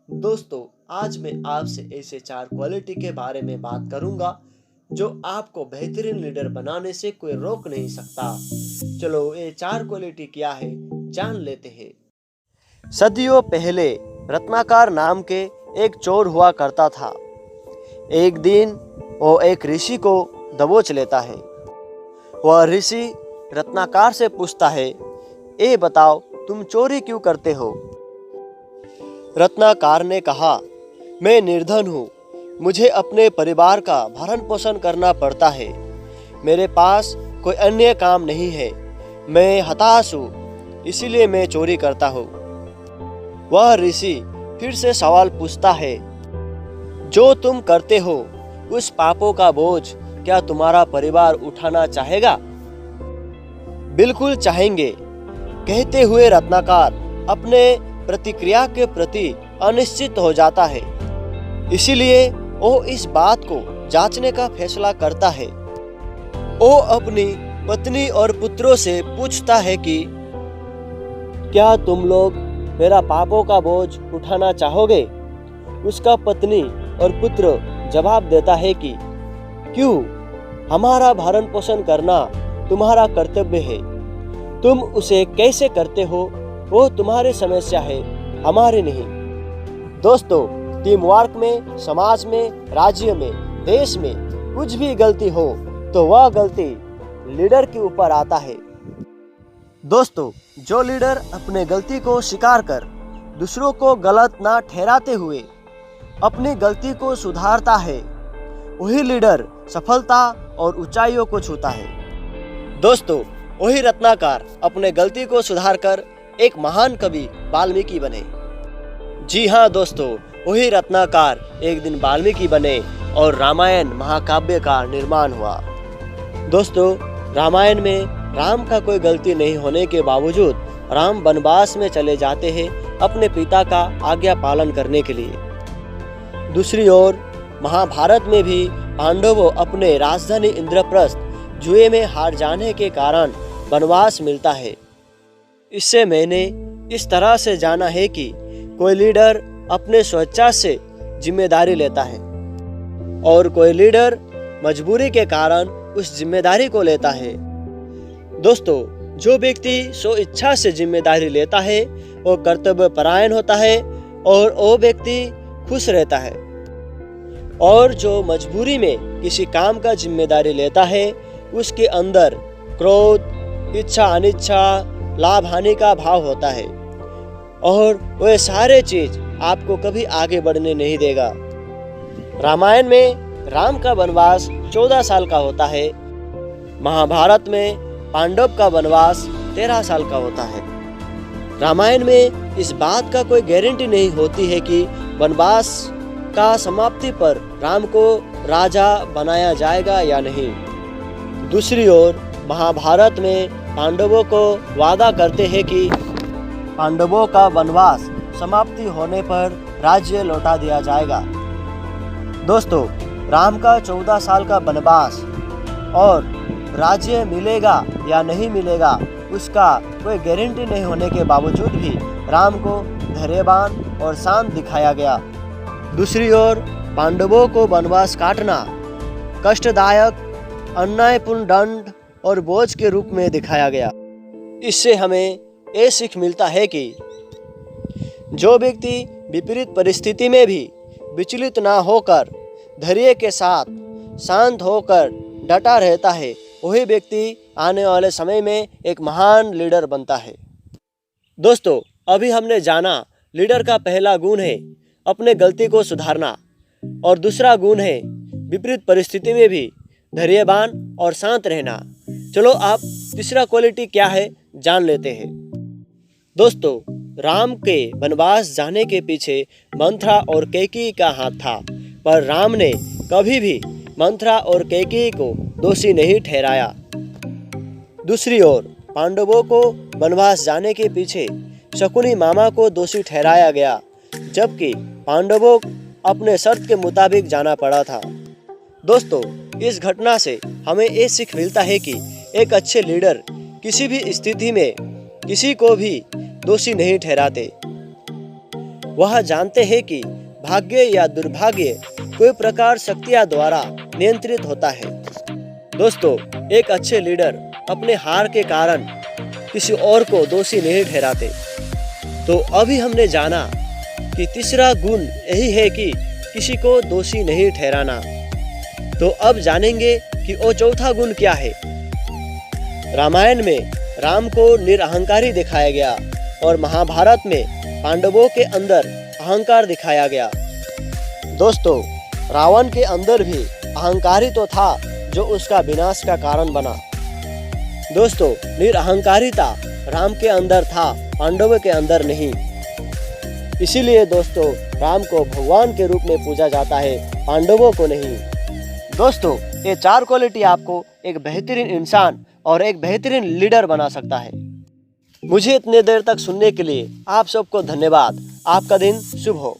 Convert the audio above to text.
दोस्तों, आज मैं आपसे ऐसे 4 क्वालिटी के बारे में बात करूंगा जो आपको बेहतरीन लीडर बनाने से कोई रोक नहीं सकता। चलो ये 4 क्वालिटी क्या है जान लेते हैं। सदियों पहले रत्नाकर नाम के एक चोर हुआ करता था। एक दिन वो एक ऋषि को दबोच लेता है। वह ऋषि रत्नाकर से पूछता है, ए बताओ तुम चोरी क्यों करते हो? रत्नाकर ने कहा, मैं निर्धन हूँ, मुझे अपने परिवार का भरण पोषण करना पड़ता है। मेरे पास कोई अन्य काम नहीं है। मैं हताश हूँ, इसीलिए मैं चोरी करता हूँ। वह ऋषि फिर से सवाल पूछता है, जो तुम करते हो उस पापों का बोझ क्या तुम्हारा परिवार उठाना चाहेगा? बिल्कुल चाहेंगे, कहते हुए रत्नाकर अपने प्रतिक्रिया के प्रति अनिश्चित हो जाता है। इसीलिए वो इस बात को जांचने का फैसला करता है। वो अपनी पत्नी और पुत्रों से पूछता है कि क्या तुम लोग मेरा पापों का बोझ उठाना चाहोगे? उसका पत्नी और पुत्र जवाब देता है कि क्यों, हमारा भरण पोषण करना तुम्हारा कर्तव्य है। तुम उसे कैसे करते हो वो तुम्हारी समस्या है, हमारी नहीं। दोस्तों, टीम वर्क में, समाज में, राज्य में, देश में कुछ भी गलती हो तो वह गलती लीडर के ऊपर आता है। दोस्तों, जो लीडर अपने गलती को स्वीकार कर दूसरों को गलत ना ठहराते हुए अपनी गलती को सुधारता है, वही लीडर सफलता और ऊंचाइयों को छूता है। दोस्तों, वही रत्नाकर अपने गलती को सुधारकर एक महान कवि वाल्मीकि बने। जी हाँ दोस्तों, वही रत्नाकर एक दिन वाल्मीकि बने और रामायण महाकाव्य का निर्माण हुआ। दोस्तों, रामायण में राम का कोई गलती नहीं होने के बावजूद राम वनवास में चले जाते हैं अपने पिता का आज्ञा पालन करने के लिए। दूसरी ओर महाभारत में भी पांडवों अपने राजधानी इंद्रप्रस्थ जुए में हार जाने के कारण वनवास मिलता है। इससे मैंने इस तरह से जाना है कि कोई लीडर अपने स्वेच्छा से जिम्मेदारी लेता है और कोई लीडर मजबूरी के कारण उस जिम्मेदारी को लेता है। दोस्तों, जो व्यक्ति स्व इच्छा से जिम्मेदारी लेता है वो कर्तव्य परायण होता है और वो व्यक्ति खुश रहता है। और जो मजबूरी में किसी काम का जिम्मेदारी लेता है उसके अंदर क्रोध, इच्छा अनिच्छा, लाभ हानि का भाव होता है और वह सारे चीज आपको कभी आगे बढ़ने नहीं देगा। रामायण में राम का वनवास 14 साल का होता है। महाभारत में पांडव का वनवास 13 साल का होता है। रामायण में इस बात का कोई गारंटी नहीं होती है कि वनवास का समाप्ति पर राम को राजा बनाया जाएगा या नहीं। दूसरी ओर महाभारत में पांडवों को वादा करते हैं कि पांडवों का वनवास समाप्ति होने पर राज्य लौटा दिया जाएगा। दोस्तों, राम का 14 साल का वनवास और राज्य मिलेगा या नहीं मिलेगा उसका कोई गारंटी नहीं होने के बावजूद भी राम को धैर्यवान और शांत दिखाया गया। दूसरी ओर पांडवों को वनवास काटना कष्टदायक, अन्यायपूर्ण दंड और बोझ के रूप में दिखाया गया। इससे हमें ये सीख मिलता है कि जो व्यक्ति विपरीत परिस्थिति में भी विचलित ना होकर धैर्य के साथ शांत होकर डटा रहता है, वही व्यक्ति आने वाले समय में एक महान लीडर बनता है। दोस्तों, अभी हमने जाना लीडर का पहला गुण है अपने गलती को सुधारना और दूसरा गुण है विपरीत परिस्थिति में भी धैर्यवान और शांत रहना। चलो आप तीसरा क्वालिटी क्या है जान लेते हैं। दोस्तों, राम के वनवास जाने के पीछे मंथरा और कैकेयी का हाथ था, पर राम ने कभी भी मंथरा और कैकेयी को दोषी नहीं ठहराया। दूसरी ओर पांडवों को वनवास जाने के पीछे शकुनी मामा को दोषी ठहराया गया, जबकि पांडवों अपने शर्त के मुताबिक जाना पड़ा था। दोस्तों, इस घटना से हमें ये सीख मिलता है कि एक अच्छे लीडर किसी भी स्थिति में किसी को भी दोषी नहीं ठहराते। वह जानते हैं कि भाग्य या दुर्भाग्य कोई प्रकार शक्तियाँ द्वारा नियंत्रित होता है। दोस्तों, एक अच्छे लीडर अपने हार के कारण किसी और को दोषी नहीं ठहराते। तो अभी हमने जाना कि तीसरा गुण यही है कि किसी को दोषी नहीं ठहराना। तो अब जानेंगे कि वो चौथा गुण क्या है। रामायण में राम को निरअहंकारी दिखाया गया और महाभारत में पांडवों के अंदर अहंकार दिखाया गया। दोस्तों, रावण के अंदर भी अहंकार ही तो था जो उसका विनाश का कारण बना। दोस्तों, निरअहंकारिता राम के अंदर था, पांडवों के अंदर नहीं। इसीलिए दोस्तों, राम को भगवान के रूप में पूजा जाता है, पांडवों को नहीं। दोस्तों, ये 4 क्वालिटी आपको एक बेहतरीन इंसान और एक बेहतरीन लीडर बना सकता है। मुझे इतने देर तक सुनने के लिए आप सबको धन्यवाद। आपका दिन शुभ हो।